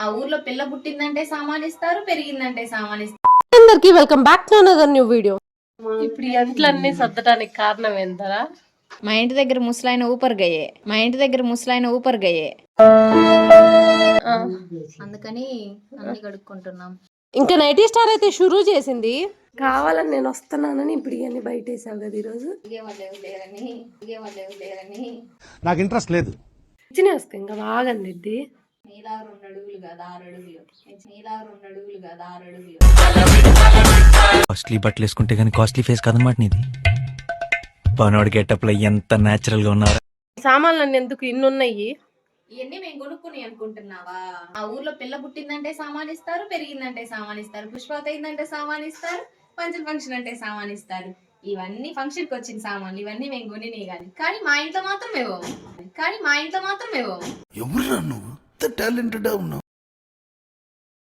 ఆ ఊర్లో పిల్ల పుట్టిందంటే సామానిస్తారు, పెరిగిందంటే సామానిస్తారు. అందరికి welcome back to another new video. ఇప్పుడు ఈ అంట్లన్నీ సర్దటానికి కారణం ఏంటరా? మా ఇంటి దగ్గర ముసలాయన ఊపర్ గయ్యే అందుకని అన్ని కడుక్కుంటున్నాం. ఇంకా నైటీ స్టార్ అయితే షురూ చేసింది. కావాలని నేను వస్తున్నానని ఇప్పుడు ఇవన్నీ బయట వేసావు కదా ఈరోజు. నాకు ఇంట్రెస్ట్ లేదు. ఇచ్చిన వస్తాయి ఇంకా బాగండి ఇది. నీలా 2 అడుగులు కాదు 6 అడుగులు. కాస్ట్లీ బట్టలు వేసుకుంటే గానీ కాస్ట్లీ ఫేస్ కదనమాట నీది. పనోడి గెటప్ లో ఎంత నేచురల్ గా ఉన్నారు. సామాన్లన్నీ ఎందుకు ఇన్ని ఉన్నాయి? ఇవన్నీ మేము కొనుక్కుని అనుకుంటున్నావా? ఆ ఊర్లో పిల్ల పుట్టిందంటే సామానిస్తారు, పెరిగిందంటే సామానిస్తారు, పుష్పవతి అయిందంటే సామానిస్తారు, పంచల్ ఫంక్షన్ అంటే సామానిస్తారు. ఇవన్నీ ఫంక్షన్ కి వచ్చిన సామాన్లు, ఇవన్నీ మేము కొనినే కానీ మా ఇంట్లో మాత్రం ఏవో ఎవరురా నువ్వు? టాలెంటెడ్ ఉన్నావు.